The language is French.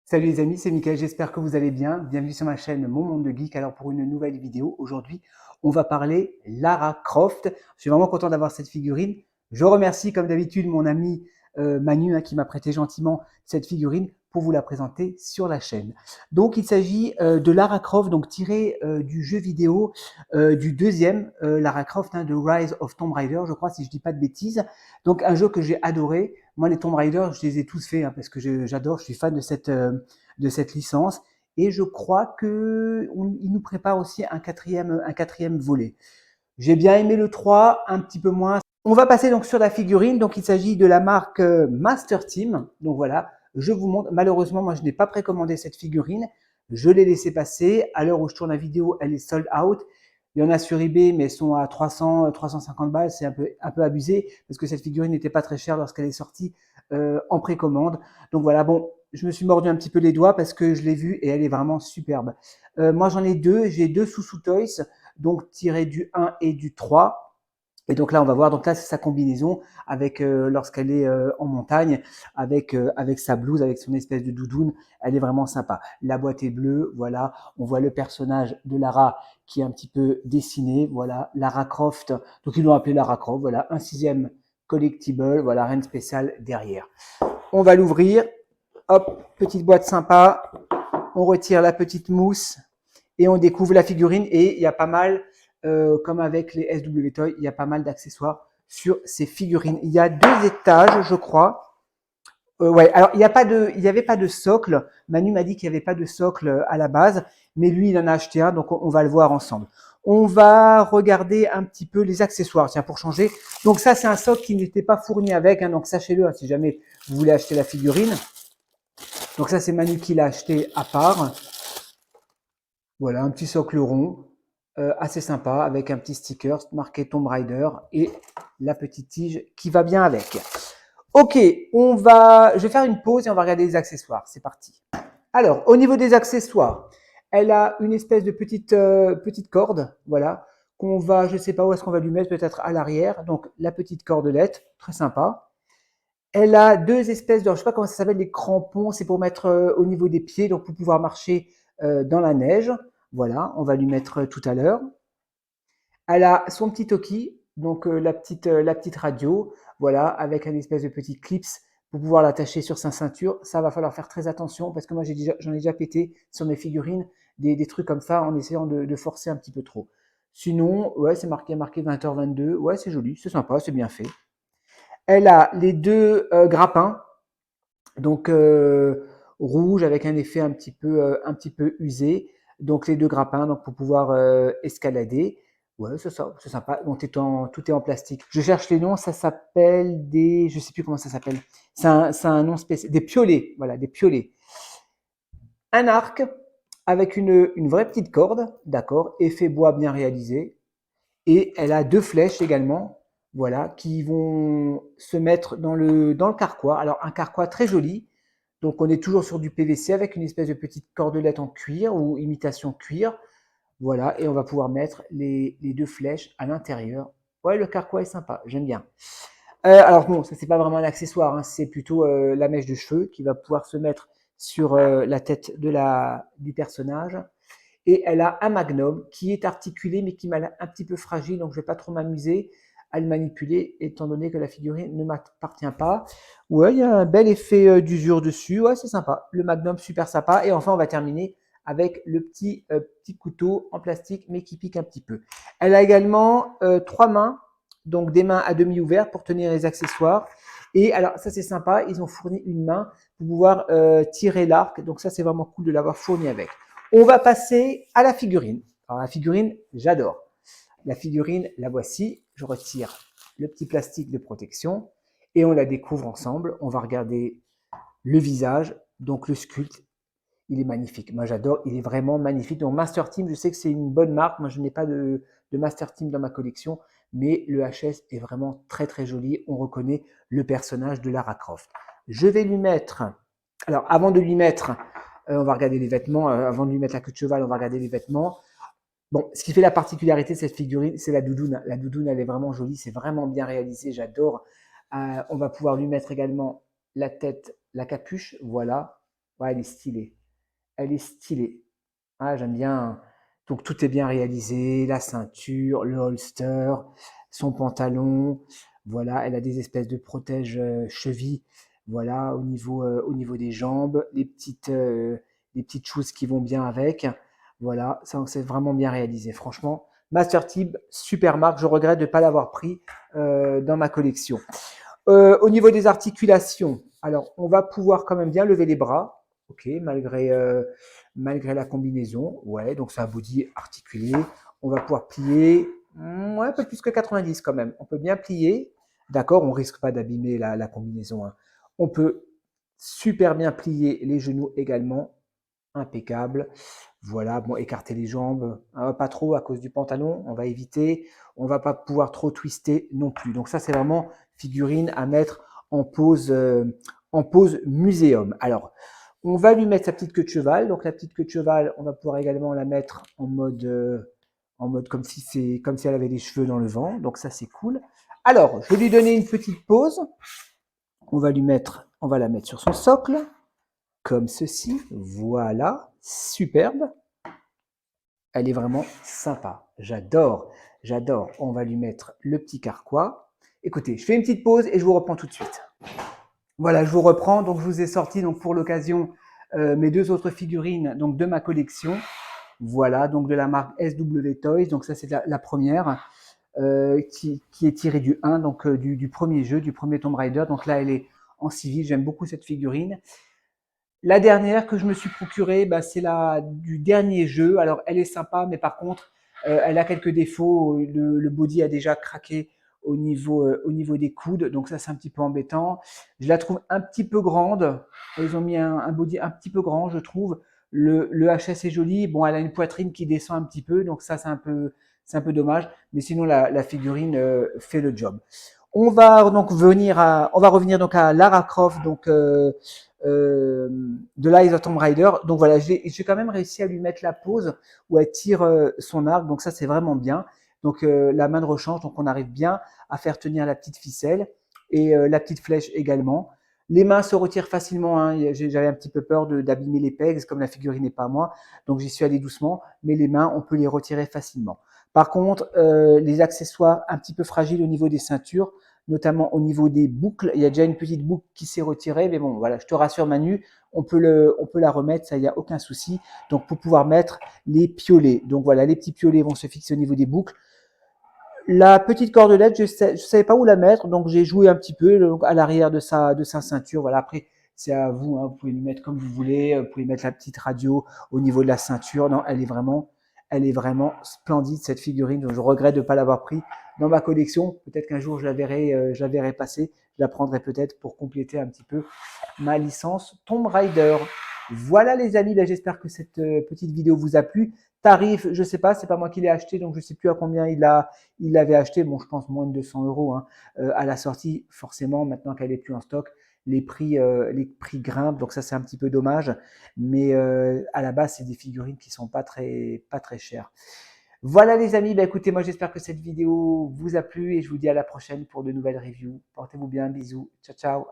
Salut les amis, c'est Mickaël, j'espère que vous allez bien. Bienvenue sur ma chaîne Mon Monde de Geek. Alors pour une nouvelle vidéo, aujourd'hui, on va parler Lara Croft. Je suis vraiment content d'avoir cette figurine. Je remercie comme d'habitude mon ami Manu qui m'a prêté gentiment cette figurine pour vous la présenter sur la chaîne. Donc il s'agit de Lara Croft, donc tiré du jeu vidéo du deuxième Lara Croft, The Rise of Tomb Raider, je crois si je dis pas de bêtises. Donc un jeu que j'ai adoré. Moi, les Tomb Raider, je les ai tous faits parce que j'adore, je suis fan de cette licence. Et je crois qu'il nous prépare aussi un quatrième volet. J'ai bien aimé le 3, un petit peu moins. On va passer donc sur la figurine. Donc il s'agit de la marque Master Team. Donc voilà, je vous montre. Malheureusement, moi je n'ai pas précommandé cette figurine. Je l'ai laissé passer. À l'heure où je tourne la vidéo, elle est sold out. Il y en a sur eBay, mais elles sont à 300, 350 balles. C'est un peu abusé parce que cette figurine n'était pas très chère lorsqu'elle est sortie en précommande. Donc voilà, bon, je me suis mordu un petit peu les doigts parce que je l'ai vue et elle est vraiment superbe. Moi j'en ai deux. J'ai deux Susu Toys, donc tiré du 1 et du 3. Et donc là, on va voir, donc là, c'est sa combinaison avec lorsqu'elle est en montagne, avec sa blouse, avec son espèce de doudoune. Elle est vraiment sympa. La boîte est bleue, voilà. On voit le personnage de Lara qui est un petit peu dessiné, voilà. Lara Croft, donc ils l'ont appelé Lara Croft, voilà. Un sixième collectible, voilà, rien de spécial derrière. On va l'ouvrir. Hop, petite boîte sympa. On retire la petite mousse et on découvre la figurine. Et il y a pas mal, comme avec les SW Toy, il y a pas mal d'accessoires sur ces figurines. Il y a deux étages, je crois. Ouais, alors il n'y avait pas de socle. Manu m'a dit qu'il n'y avait pas de socle à la base, mais lui il en a acheté un, donc on va le voir ensemble. On va regarder un petit peu les accessoires, tiens, pour changer. Donc ça, c'est un socle qui n'était pas fourni avec, donc sachez-le si jamais vous voulez acheter la figurine. Donc ça, c'est Manu qui l'a acheté à part. Voilà, un petit socle rond, assez sympa, avec un petit sticker marqué Tomb Raider et la petite tige qui va bien avec. Ok, je vais faire une pause et on va regarder les accessoires. C'est parti. Alors, au niveau des accessoires, elle a une espèce de petite corde, voilà, qu'on va, je ne sais pas où est-ce qu'on va lui mettre, peut-être à l'arrière. Donc, la petite cordelette, très sympa. Elle a deux espèces de, je ne sais pas comment ça s'appelle, des crampons, c'est pour mettre au niveau des pieds, donc pour pouvoir marcher dans la neige. Voilà, on va lui mettre tout à l'heure. Elle a son petit Toki, donc la petite radio, voilà, avec un espèce de petit clips pour pouvoir l'attacher sur sa ceinture. Ça va falloir faire très attention parce que moi j'en ai déjà pété sur mes figurines des trucs comme ça en essayant de forcer un petit peu trop. Sinon, ouais, c'est marqué 20h22. Ouais, c'est joli, c'est sympa, c'est bien fait. Elle a les deux grappins, donc rouge avec un effet un petit peu usé. Donc les deux grappins donc pour pouvoir escalader. Ouais, c'est ça, c'est sympa. Donc tout est en plastique. Je cherche les noms, ça s'appelle des, je sais plus comment ça s'appelle. C'est un nom spécial, des piolets, voilà, des piolets. Un arc avec une vraie petite corde, d'accord, effet bois bien réalisé. Et elle a deux flèches également, voilà, qui vont se mettre dans le carquois. Alors un carquois très joli. Donc on est toujours sur du PVC avec une espèce de petite cordelette en cuir ou imitation cuir. Voilà, et on va pouvoir mettre les deux flèches à l'intérieur. Ouais, le carquois est sympa, j'aime bien. Alors bon, ça c'est pas vraiment un accessoire, c'est plutôt la mèche de cheveux qui va pouvoir se mettre sur la tête du personnage. Et elle a un magnum qui est articulé mais qui m'a l'air un petit peu fragile, donc je ne vais pas trop m'amuser à le manipuler étant donné que la figurine ne m'appartient pas. Ouais, il y a un bel effet d'usure dessus, ouais, c'est sympa. Le magnum, super sympa. Et enfin, on va terminer avec le petit couteau en plastique mais qui pique un petit peu. Elle a également trois mains, donc des mains à demi ouvertes pour tenir les accessoires. Et alors, ça c'est sympa, ils ont fourni une main pour pouvoir tirer l'arc, donc ça c'est vraiment cool de l'avoir fourni avec. On va passer à la figurine. Alors la figurine, j'adore. La figurine, la voici. Je retire le petit plastique de protection et on la découvre ensemble. On va regarder le visage, donc le sculpte. Il est magnifique. Moi, j'adore. Il est vraiment magnifique. Donc, Master Team, je sais que c'est une bonne marque. Moi, je n'ai pas de Master Team dans ma collection, mais le HS est vraiment très, très joli. On reconnaît le personnage de Lara Croft. Je vais lui mettre. Alors, avant de lui mettre, on va regarder les vêtements. Avant de lui mettre la queue de cheval, on va regarder les vêtements. Bon, ce qui fait la particularité de cette figurine, c'est la doudoune. La doudoune, elle est vraiment jolie. C'est vraiment bien réalisé. J'adore. On va pouvoir lui mettre également la tête, la capuche. Voilà. Ouais, elle est stylée. Elle est stylée. Ah, j'aime bien. Donc tout est bien réalisé, la ceinture, le holster, son pantalon. Voilà, elle a des espèces de protèges chevilles. Voilà, au niveau des jambes, les petites choses qui vont bien avec. Voilà, ça c'est vraiment bien réalisé. Franchement, Master Tib, super marque. Je regrette de ne pas l'avoir pris dans ma collection. Au niveau des articulations, alors on va pouvoir quand même bien lever les bras, ok, malgré la combinaison. Ouais, donc c'est un body articulé. On va pouvoir plier, ouais, un peu plus que 90 quand même. On peut bien plier, d'accord, on risque pas d'abîmer la combinaison, hein. On peut super bien plier les genoux également, impeccable. Voilà, bon, écarter les jambes, pas trop à cause du pantalon, on va éviter. On va pas pouvoir trop twister non plus. Donc ça, c'est vraiment figurine à mettre en pose muséum. Alors, on va lui mettre sa petite queue de cheval. Donc la petite queue de cheval, on va pouvoir également la mettre en mode comme si elle avait des cheveux dans le vent. Donc ça, c'est cool. Alors, je vais lui donner une petite pose. On va la mettre sur son socle, comme ceci. Voilà, superbe. Elle est vraiment sympa. J'adore, j'adore. On va lui mettre le petit carquois. Écoutez, je fais une petite pause et je vous reprends tout de suite. Voilà, je vous reprends. Donc, je vous ai sorti donc pour l'occasion mes deux autres figurines donc de ma collection. Voilà, donc de la marque SW Toys. Donc ça, c'est la première qui est tirée du 1, donc du premier jeu, du premier Tomb Raider. Donc là, elle est en civil. J'aime beaucoup cette figurine. La dernière que je me suis procurée, bah, c'est la du dernier jeu. Alors, elle est sympa, mais par contre, elle a quelques défauts. Le body a déjà craqué au niveau des coudes, donc ça, c'est un petit peu embêtant. Je la trouve un petit peu grande. Ils ont mis un body un petit peu grand, je trouve. Le HS est joli. Bon, elle a une poitrine qui descend un petit peu, donc ça, c'est un peu dommage. Mais sinon, la figurine fait le job. On va revenir donc à Lara Croft, donc euh, de Rise of Tomb Raider. Donc voilà, j'ai quand même réussi à lui mettre la pose où elle tire son arc, donc ça c'est vraiment bien. Donc la main de rechange, donc on arrive bien à faire tenir la petite ficelle et la petite flèche également. Les mains se retirent facilement, hein. J'avais un petit peu peur d'abîmer les pegs, comme la figurine n'est pas à moi, donc j'y suis allé doucement, mais les mains, on peut les retirer facilement. Par contre, les accessoires un petit peu fragiles au niveau des ceintures, notamment au niveau des boucles. Il y a déjà une petite boucle qui s'est retirée, mais bon, voilà, je te rassure Manu, on peut la remettre, ça, il n'y a aucun souci. Donc, pour pouvoir mettre les piolets. Donc voilà, les petits piolets vont se fixer au niveau des boucles. La petite cordelette, je savais pas où la mettre, donc j'ai joué un petit peu à l'arrière de sa ceinture. Voilà, après, c'est à vous, hein, vous pouvez lui mettre comme vous voulez, vous pouvez mettre la petite radio au niveau de la ceinture. Non, elle est vraiment splendide cette figurine. Donc je regrette de ne pas l'avoir pris dans ma collection. Peut-être qu'un jour je la verrai passer. Je la prendrai peut-être pour compléter un petit peu ma licence Tomb Raider. Voilà les amis, ben, j'espère que cette petite vidéo vous a plu. Tarif, je sais pas, c'est pas moi qui l'ai acheté, donc je sais plus à combien il l'avait acheté. Bon, je pense moins de 200 euros hein, à la sortie. Forcément, maintenant qu'elle est plus en stock, les prix grimpent, donc ça c'est un petit peu dommage. Mais à la base, c'est des figurines qui sont pas très chères. Voilà les amis, bah écoutez, moi j'espère que cette vidéo vous a plu et je vous dis à la prochaine pour de nouvelles reviews. Portez-vous bien, bisous, ciao ciao.